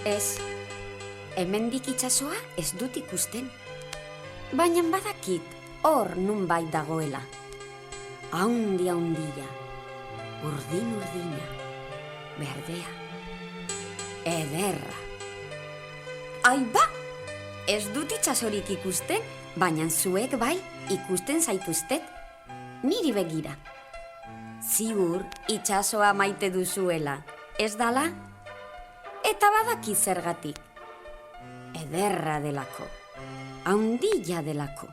Ez, hemendik itsasoa ez dut ikusten. Baina badakit hor nunbait dagoela. Haundia, urdin-urdina, berdea, ederra. Aiba, ez dut itsasorik ikusten, baina zuek bai ikusten zaituztet. Niri begira. Ziur itsasoa maite duzuela, ez dala? Eta badaki zergatik. Ederra delako, haundia delako,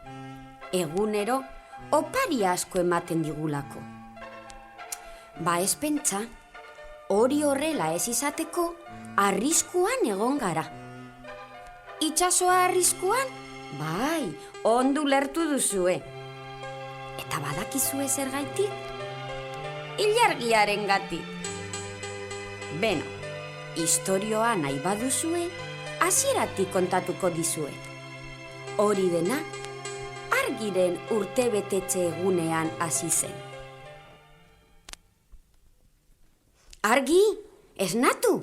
egunero opari asko ematen digulako. Ba ez pentsa, hori horrela ez izateko arriskuan egon gara. Itsasoa arriskuan? Bai, ondo lertu duzue. Eta badakizue zergaitik? Ilargiaren gatik. Beno, istorioa nahi baduzue, hasieratik kontatuko dizuet. Hori dena, Argiren urtebetetze egunean hasi zen. Argi, esnatu!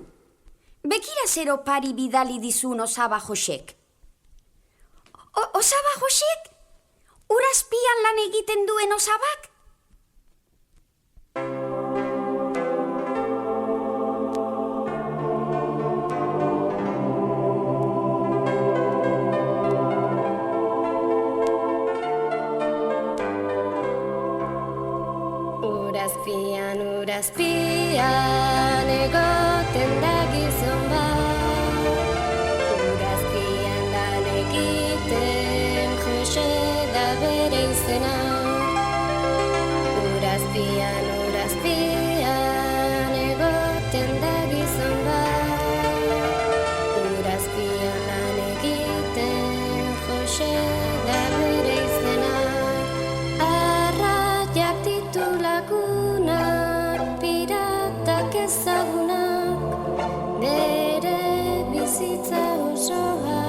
Begira zer opari bidali dizun Osaba Josek. Osaba Josek? Urazpian lan egiten duen Osabak? Urazpian egoten da gizon bat, urazpian lan egiten Jose da bere izena. Urazpian egoten da gizon bat, urazpian lan egiten Jose da bere izena. Arraiak ditu lagunak, piratak ezagunak, bere bizitza osoa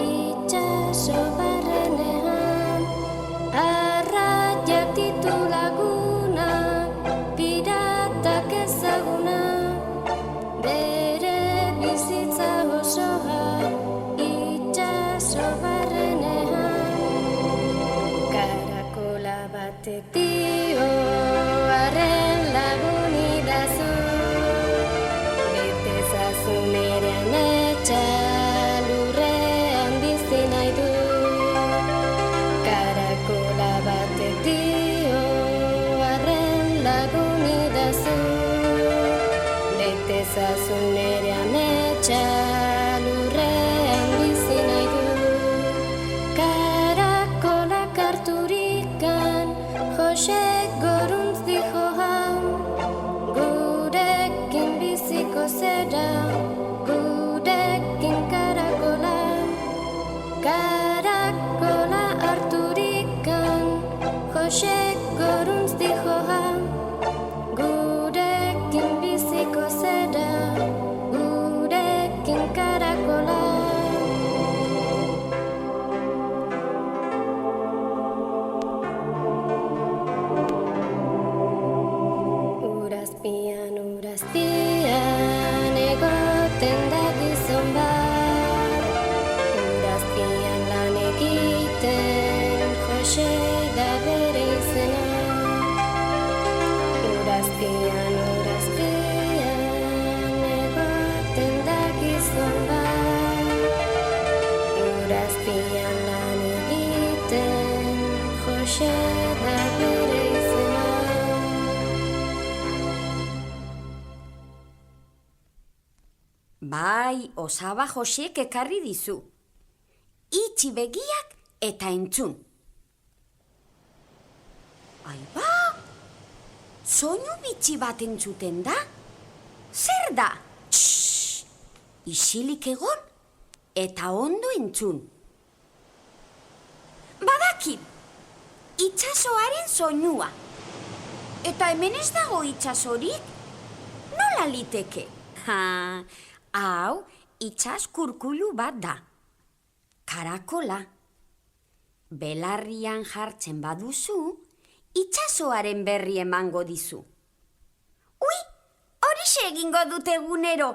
itsaso barrenean. Arraiak ditu lagunak, piratak ezagunak, bere bizitza osoa itsaso barrenean. Karakola batek dio arren lagun idazu, bete zazu nere ametsa lurrean bizi nahi du. Karakola batek dio arren lagun idazu, bete zazu nere ametsa lurrean bizi nahi du. Karakolak harturikan Jose goruntz dijo hau, gurekin biziko zera, gurekin karakola. Karakola harturikan Jose goruntz dijo hau, gurekin biziko zera, gurekin karakola. Urazpian egoten da gizon bat, urazpian lan egiten Jose da bere izena. Urazpian egoten da gizon bat, urazpian lan egiten Jose da bere izena. Bai, Osaba Josek ekarri dizu. Itxi begiak eta entzun. Aiba, soinu bitxi bat entzuten da? Zer da? Txxx, isilik egon eta ondo entzun. Badakit, itsasoaren soinua. Eta hemen ez dago itsasorik? Nola liteke? Hau, itsas kurkulu bat da. Karakola. Belarrian jartzen baduzu, itsasoaren berri emango dizu. Ui, horixe egingo dut egunero.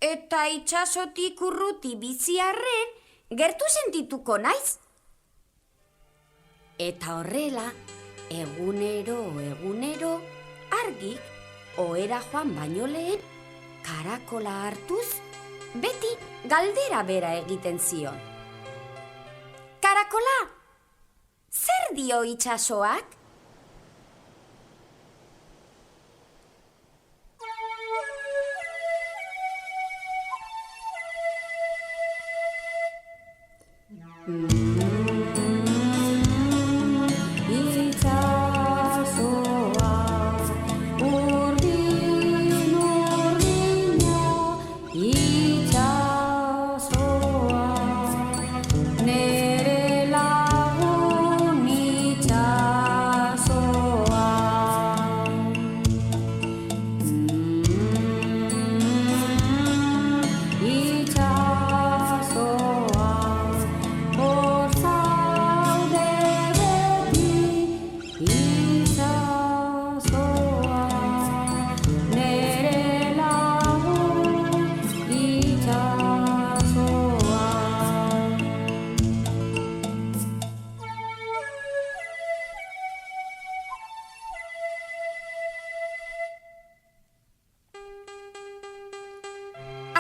Eta itsasotik urruti bizi arren, gertu sentituko naiz. Eta horrela, egunero, argik ohera joan baino lehen, karakola hartuz, beti galdera bera egiten zion. Karakola, zer dio itsasoak?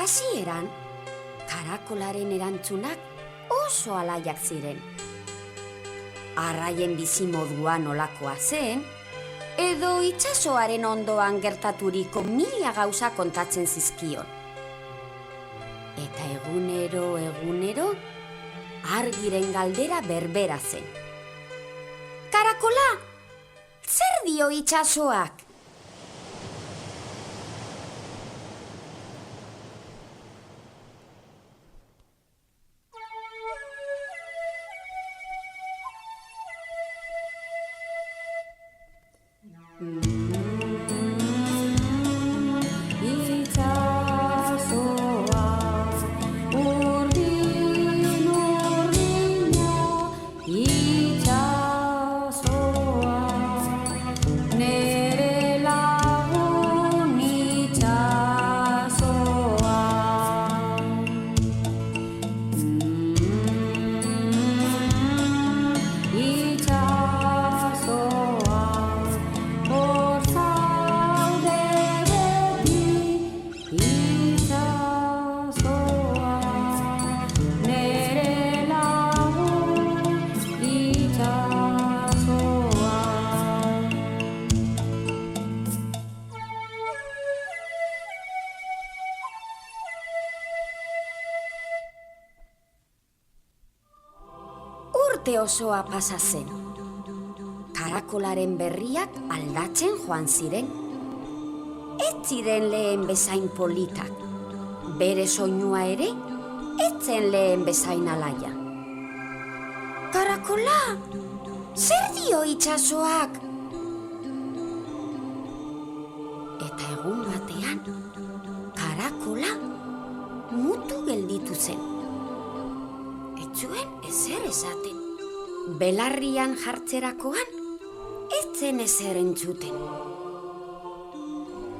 Hasieran, karakolaren erantzunak oso alaiak ziren. Arraien bizimodua nolakoa zen, edo itsasoaren ondoan gertaturiko mila gauza kontatzen zizkion. Eta egunero, argiren galdera berbera zen. Karakola, zer dio itsasoak? Urte osoa pasa zen. Karakolaren berriak aldatzen joan ziren. Ez ziren lehen bezain politak. Bere soinua ere, ez zen lehen bezain alaia. Karakola, zer dio itsasoak? Eta egun batean, karakola mutu gelditu zen. Ez zuen ezer esaten. Belarrian jartzerakoan, ez zen ezer entzuten.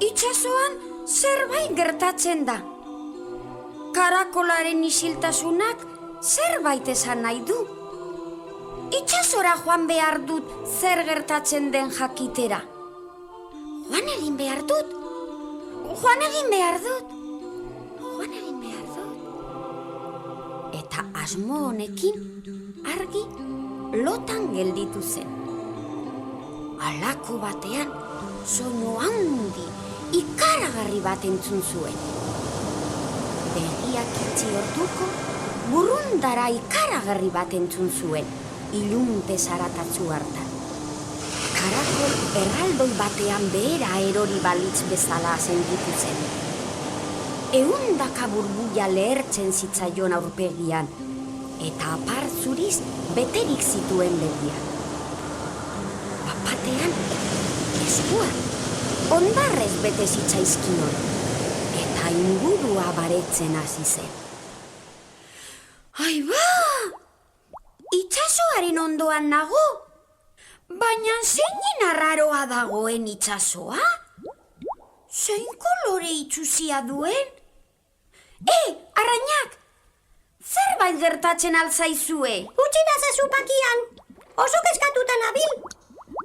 Itsasoan zerbait gertatzen da. Karakolaren isiltasunak zerbait esan nahi du. Itsasora joan behar dut zer gertatzen den jakitera. Joan egin behar dut. Eta asmo honekin argi lotan gelditu zen. Halako batean soinu handi ikaragarri bat entzun zuen. Begiak itxi orduko burrundara ikaragarri bat entzun zuen, ilunte zaratatsu hartan. Karakol erraldoi batean behera erori balitz bezala sentitu zen. Ehundaka burbuila lehertzen zitzaion aurpegian, eta apar zuriz beterik zituen begiak. Bapatean, eskuan, hondarrez bete zitzaizkion, eta ingurua baretzen hasi zen. Aiba! Itsasoaren ondoan nago! Baina zein arraroa dagoen itsasoa? Zein kolore itsusia duen? Arrainak! Zerbait gertatzen alzaizue? Utsi nazazu pakian. Oso kezkatuta nabil.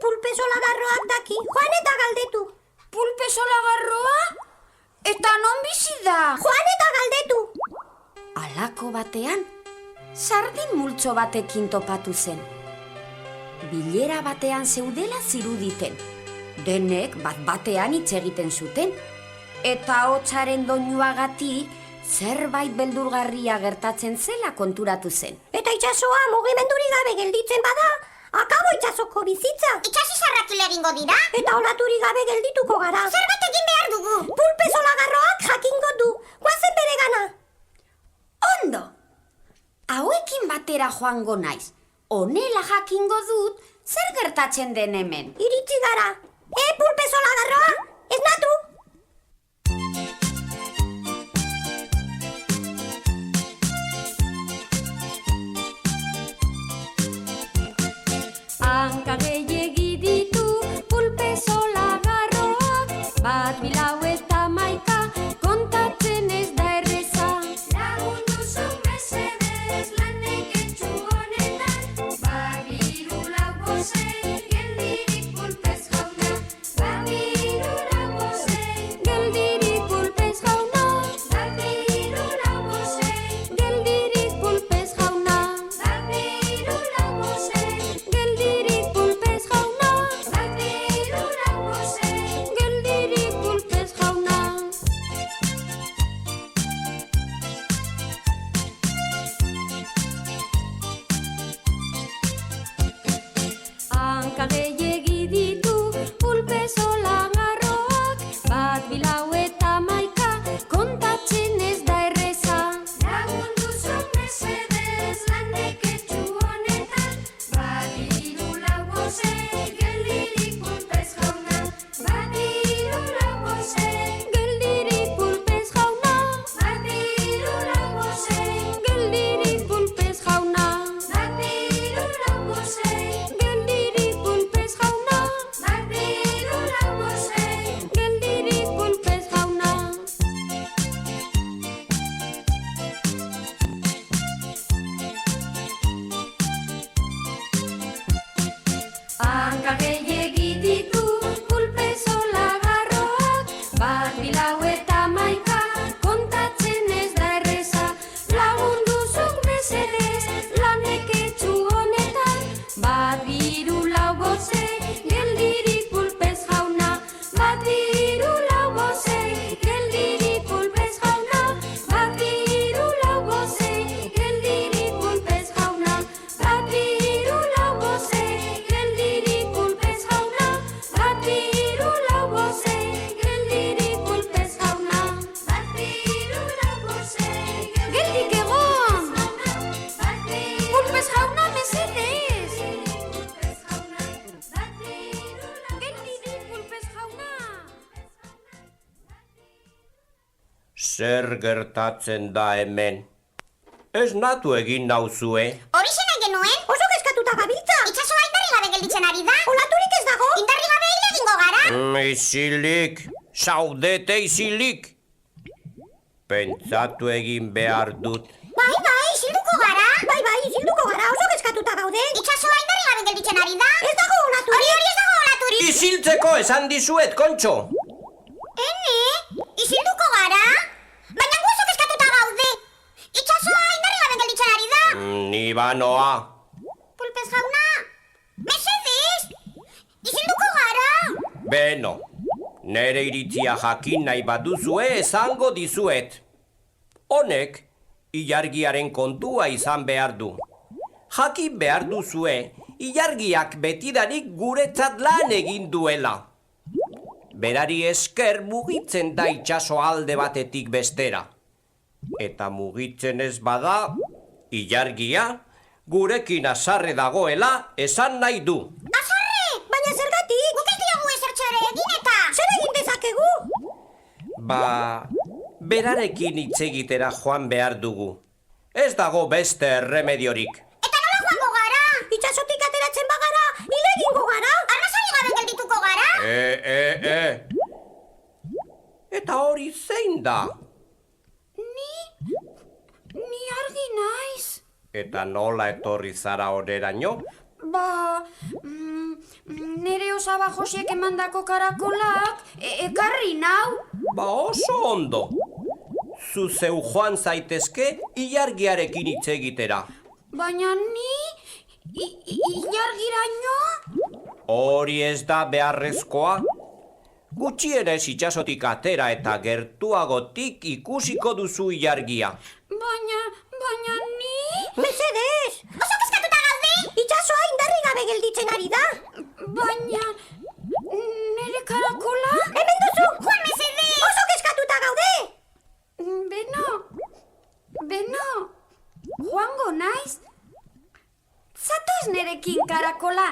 Pulpesola garroak daki, joan eta galdetu. Pulpesola garroa? Eta non bizi da? Joan eta galdetu. Halako batean, sardin multzo batekin topatu zen. Bilera batean zeudela ziruditen. Denek bat-batean hitz egiten zuten. Eta hotzaren doinuagatik zerbait beldurgarria gertatzen zela konturatu zen. Eta itsasoa mugimendurik gabe gelditzen bada, akabo itsasoko bizitza. Itxasi zarrakile egingo dira? Eta olaturik gabe geldituko gara. Zerbait egin behar dugu. Pulpesola garroak jakingo du. Guazen bere gana. Ondo! Hauekin batera joango naiz. Honela jakingo dut zer gertatzen den hemen. Iritsi gara. Pulpesola garroa, ez natu? Hanka gehiegi ditu pulpesola garroak, bat bilau eta maika kontatzen ez da erreza. Lagundu zu mesedez lan neketsu honetan, bat biru lau bosei geldirik pulpez jauna. Bat biru lau bosei geldirik pulpez jauna. Bat biru lau bosei geldirik pulpez jauna. Bat biru lau bosei geldirik pulpez jauna. Bat biru lau bosei geldirik pulpez jauna. Hanka gehiegi ditu pulpesola garroak, bat bilau eta maika kontatzen ez da erreza. Lagundu zu mesedez lan neketsu honetan, bat biru lau bosei geldirik pulpez jauna. Bat biru lau bosei geldirik pulpez jauna. Bat biru lau bosei geldirik pulpez jauna. Bat biru lau bosei geldirik pulpez jauna. Bat biru lau bosei geldirik pulpez jauna. Hanka gehiegi ditu pulpesola garroak, bat bilau eta maika kontatzen ez da erreza. Lagundu zuk mesedez lan neketsu honetan, bat biru lau bosei geldirik pulpez jauna. Bat biru lau bosei geldirik pulpez jauna. Bat biru lau bosei geldirik pulpez jauna. Bat biru lau bosei geldirik pulpez jauna. Bat biru lau bosei geldirik pulpez jauna. Bat biru lau bosei geldik egon! Pulpez jauna mesedez! Geldirik pulpez jauna! Zer gertatzen da hemen? Ez natu egin nauzue? Horixe nahi genuen? Oso kezkatuta gabiltza. Itxasoa indarri gabe gelditzen ari da? Olaturik ez dago? Indarri gabe hil egingo gara? Isilik, saudete isilik. Pentsatu egin behar dut. Bai, isilduko gara? Bai, isilduko gara, oso kezkatuta gaude. Itxasoa indarri gabe gelditzen ari da? Ez dago olaturik. Hori ez dago olaturik. Isiltzeko esan dizuet, Kontxo. Ene, isilduko gara? Baina gu oso kezkatuta gaude. Itxasoa indarri gabe gelditzen ari da? Ni banoa. Pulpez jauna, mesedez, isilduko gara? Beno, nere iritzia jakin nahi baduzue esango dizuet. Honek, ilargiaren kontua izan behar du. Jakin behar duzue, ilargiak betidanik guretzat lan egin duela. Berari esker mugitzen da itsaso alde batetik bestera. Eta mugitzen ez bada, ilargia gurekin azarre dagoela esan nahi du. Azarre! Baina zergatik? Guk ez diogu ezertxo ere egin eta! Zer egin dezakegu? Berarekin hitz egitera joan behar dugu. Ez dago beste erremediorik. Eta nola joango gara? Itsasotik ateratzen bagara, hil egingo gara. Arrazari gabe geldituko gara? Eta hori zein da? Ni Ni argi naiz. Eta nola etorri zara horreraino? Nere Osaba Josiek emandako karakolak ekarri nau. Oso ondo. Zu zeu joan zaitezke ilargiarekin hitz egitera. Baina ni ilargiraino? Hori ez da beharrezkoa. Gutxienez itsasotik atera eta gertuagotik ikusiko duzu ilargia. Baina ni... Mesedez! Oso kezkatuta gaude! Itsasoa indarri gabe gelditzen ari da. Baina... nere karakola? Hemen duzu! Juan, mesedez! Oso kezkatuta gaude! Beno... joango naiz? Zatoz nerekin karakola?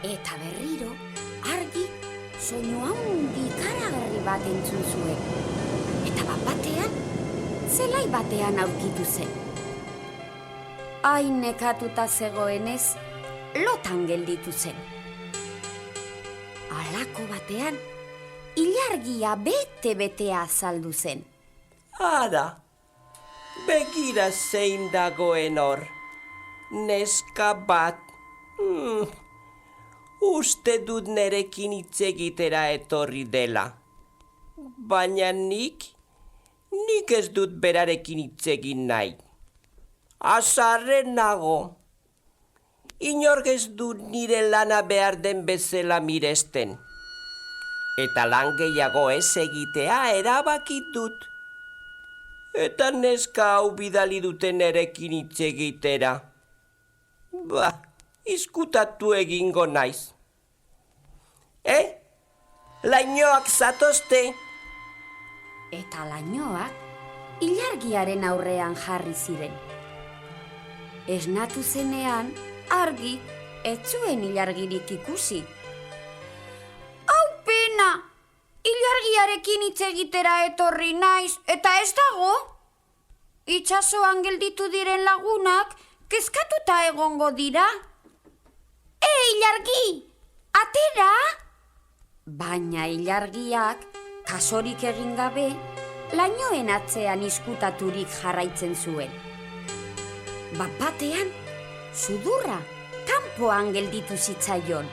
Eta berriro, argi, soinu handi ikaragarri bat entzun zuen. Eta bat-batean, zelai batean aurkitu zen. Hain nekatuta zegoenez, lotan gelditu zen. Halako batean, ilargia bete-betea azaldu zen. Ara, begira zein dagoen hor. Neska bat. Uste dut nerekin hitz egitera etorri dela. Baina nik ez dut berarekin hitz egin nahi. Azarren nago. Inork ez dut nire lana behar den bezala miresten. Eta lan gehiago ez egitea erabakit dut. Eta neska hau bidali duten nerekin hitz egitera. Izkutatu egingo naiz. Lainoak zatozte? Eta lainoak ilargiaren aurrean jarri ziren. Esnatu zenean, argi, ez zuen ilargirik ikusi. Hau pena! Ilargiarekin hitz egitera etorri naiz, eta ez dago? Itsasoan gelditu diren lagunak, kezkatuta egongo dira? Ilargi! Atera! Baina ilargiak, kasorik egin gabe, lainoen atzean izkutaturik jarraitzen zuen. Bat-batean, sudurra kanpoan gelditu zitzaion.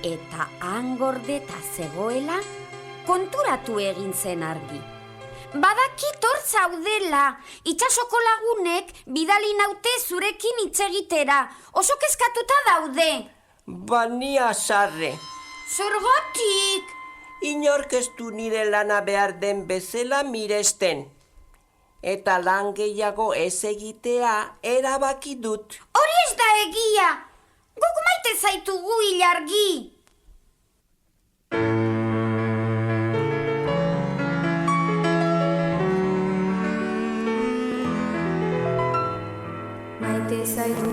Eta han gordeta zegoela, konturatu egin zen argi. Badakit hor zaudela, itsasoko lagunek bidali naute zurekin hitz egitera, oso kezkatuta daude. Bani azarre. Zergatik? Inork ez du nire lana behar den bezala miresten. Eta lan gehiago ez egitea erabaki dut. Hori ez da egia! Guk maite zaitugu ilargi! Maite zaitu,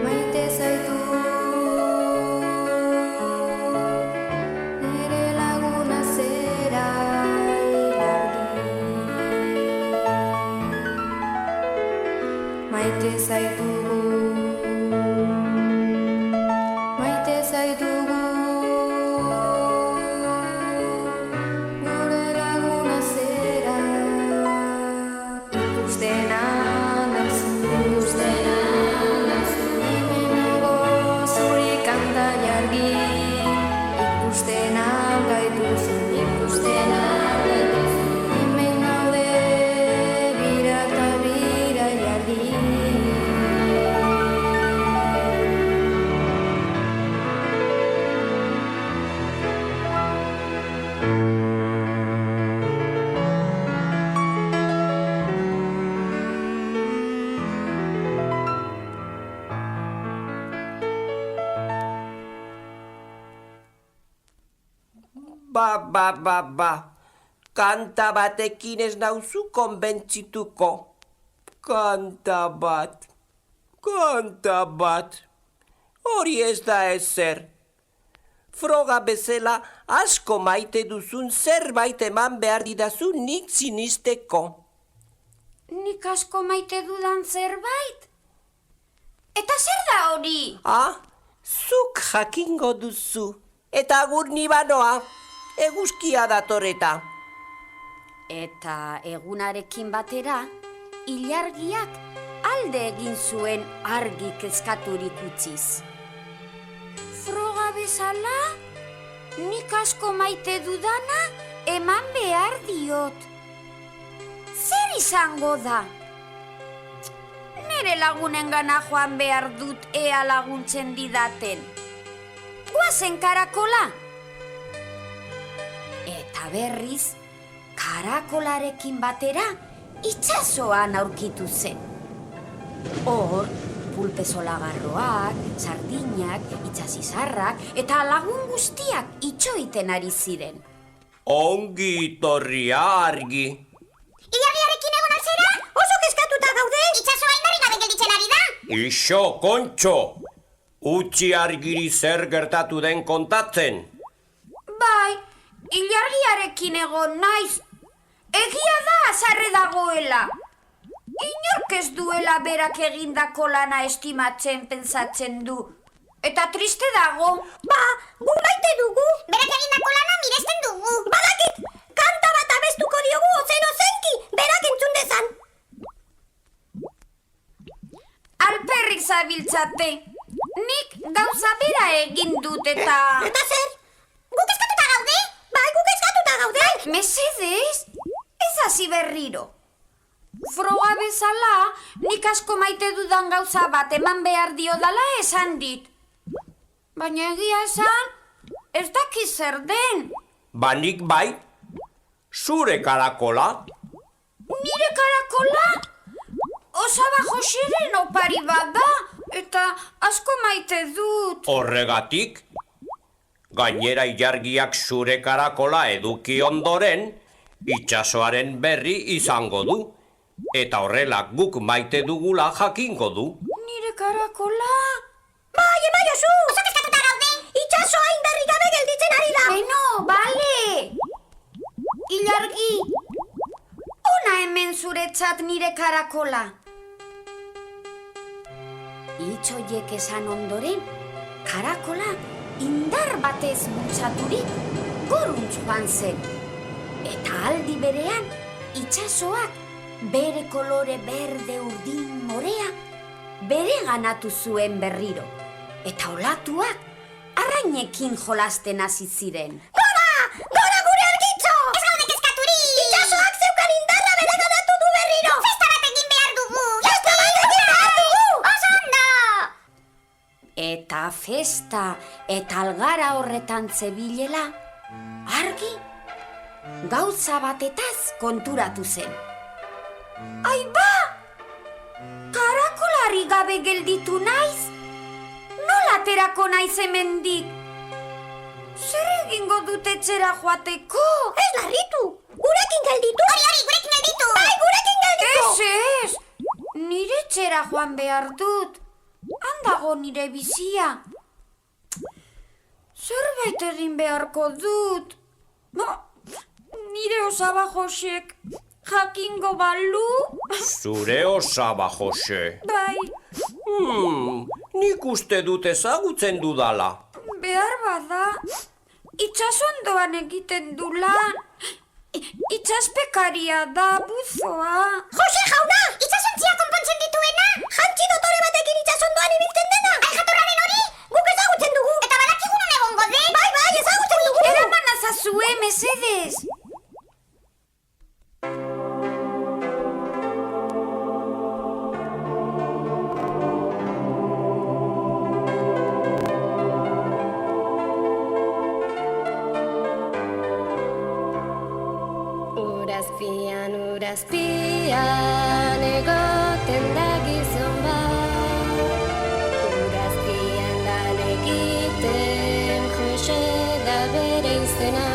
maite zaitu, nere laguna zera ilargi. Maite zaitugu, maite zaitugu, gure laguna zera. Ikustena nauzu, hemen nago zuri Ba. Kanta batekin ez nauzu konbentzituko. Kanta bat. Hori ez da ezer. Froga bezala asko maite duzun zerbait eman behar didazu nik sinisteko. Nik asko maite dudan zerbait? Eta zer da hori? Zuk jakingo duzu. Eta agur ni banoa, eguzkia datoreta. Eta egunarekin batera, ilargiak alde egin zuen argi kezkaturik utziz. Froga bezala, nik asko maite dudana eman behar diot. Zer izango da? Nere lagunengana joan behar dut ea laguntzen didaten. Guazen karakola! Eta berriz, karakolarekin batera itsasoan aurkitu zen. Hor, pulpezolagarroak, sardinak, itsasizarrak eta lagun guztiak itxoiten ari ziren. Ongi torria argi. Ilargiarekin egon alzera? Oso kezkatuta gaude. Itsasoa indarrik gabe gelditzen ari da. Ixo, Kontxo! Utzi argiri zer gertatu den kontatzen. Bai, ilargiarekin egon naiz. Egia da azarre dagoela. Inork ez duela berak egindako lana estimatzen pentsatzen du. Eta triste dago. Gu maite dugu. Berak egindako lana miresten dugu. Badakit, kanta bat abestuko diogu ozen-ozenki, berak entzun dezan. Alperrik zabiltzate. Nik gauza bera egin dut eta... Eta zer? Guk eskatuta gaude? Bai, guk eskatuta gaude. Mesedez, ez hasi berriro. Froga bezala, nik asko maite dudan gauza bat eman behar diodala esan dit. Baina egia esan, ez daki zer den. Nik bai, zure karakola. Nire karakola? Osaba Joseren opari bat da, eta asko maite dut. Horregatik, gainera ilargiak zure karakola eduki ondoren, itsasoaren berri izango du. Eta horrela guk maite dugula jakingo du. Nire karakola? Bai, emaiozu. Oso kezkatuta gaude. Itsasoa indarrik gabe gelditzen ari da. Beno, bale. Ilargi, ona hemen zuretzat nire karakola. Itxoiek esan ondoren, karakola indar batez bultzaturik goruntz joan zen. Eta aldi berean, itsasoak bere kolore berde urdin morea bere ganatu zuen berriro. Eta olatuak arrainekin jolasten hasi ziren. Gora gure argitxo. Ez gaude kezkaturik. Itsasoak zeukan indarra bere ganatu du berriro. Festa bat egin behar dugu. Oso ondo. Eta festa eta algara horretan zebilela, argi gauza batetaz konturatu zen. Aiba! Karakolari gabe gelditu naiz? Nola aterako naiz hemendik? Zer egingo dut etxera joateko? Ez larritu. Gurekin gelditu. Hori, gurekin gelditu. Bai, gurekin gelditu. Ez! Nire etxera joan behar dut. Handago nire bizia. Zerbait egin beharko dut. Nire Osaba Josek jakingo balu? Zure Osaba Jose. Bai, Nik uste dut ezagutzen dudala. behar bada. Itsasondoan egiten du lan. Itsaspekaria da, buzoa. Jose jauna! Itsasontzia konpontzen dituena? Jantzi dotore batekin itsasondoan ibiltzen dena. Aljatorraren hori? Guk ezagutzen dugu. Eta badakigu non egongo den? Bai, ezagutzen dugu. Eraman azazue, mesedez. Urazpian egoten da gizon bat. Urazpian lan egiten Jose da bere izena.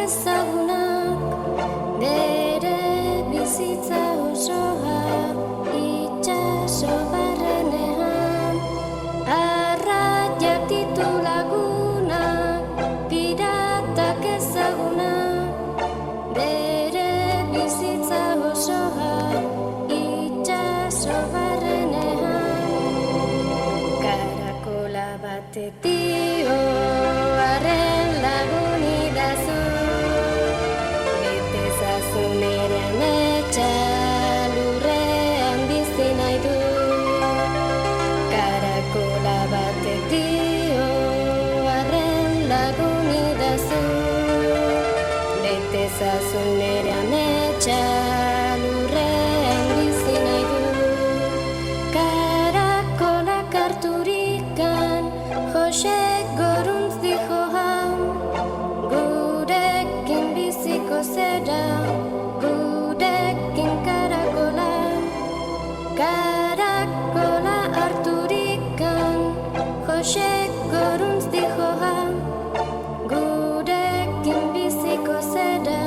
ezagunak, bere bizitza osoa itxaso barrenean, arraiak ditu lagunak, piratak ezagunak, bere bizitza osoa itxaso barrenean, karakola batek dio arren lagun idazu, bete ezazu nere ametsa lurrean bizi nahi du. Karakola batek dio arren lagun idazu, bete ezazu nere ametsa lurrean bizi nahi du. Karakolak harturikan Jose Goruntz dijo han, gurekin biziko zera, gurekin karakola. Karakola harturikan Jose Goruntz dijo han, gurekin biziko zera,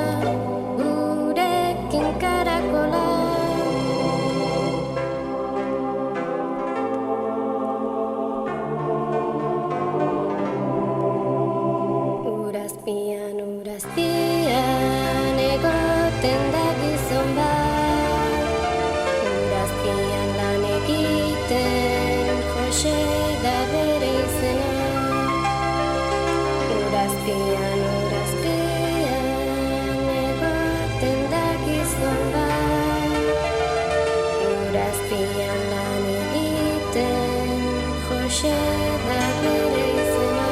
gurekin karakola. Urazpian egoten da gizon bat, urazpian lan egiten Jose da bere izena. Urazpian egoten da gizon bat, urazpian lan egiten Jose da bere izena.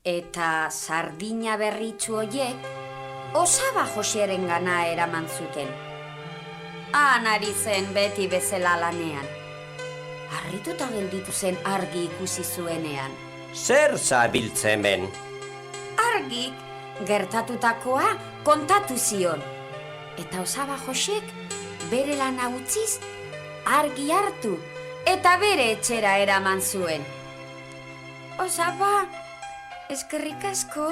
Eta sardina berritxu hoiek Osaba Joseren gana eraman zuten. Han ari zen beti bezala lanean. Harrituta gelditu zen argi ikusi zuenean. Zer zabiltzen ben? Argik gertatutakoa kontatu zion. Eta Osaba Josek bere lana utziz argi hartu eta bere etxera eraman zuen. Osaba, eskerrik asko.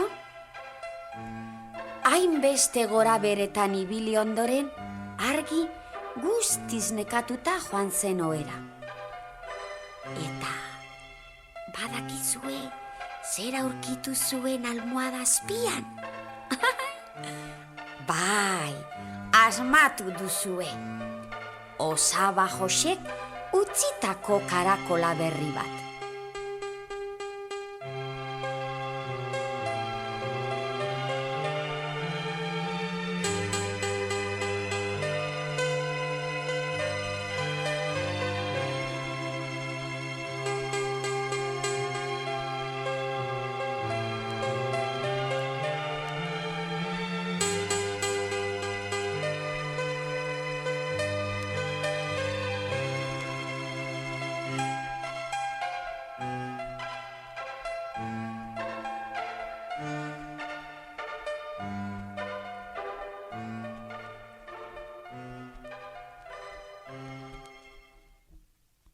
Hainbeste gora beretan ibili ondoren, argi guztiz nekatuta joan zen ohera. Eta badakizue zer aurkitu zuen almohada azpian? Bai, asmatu duzue. Osaba Josek utzitako karakola berri bat.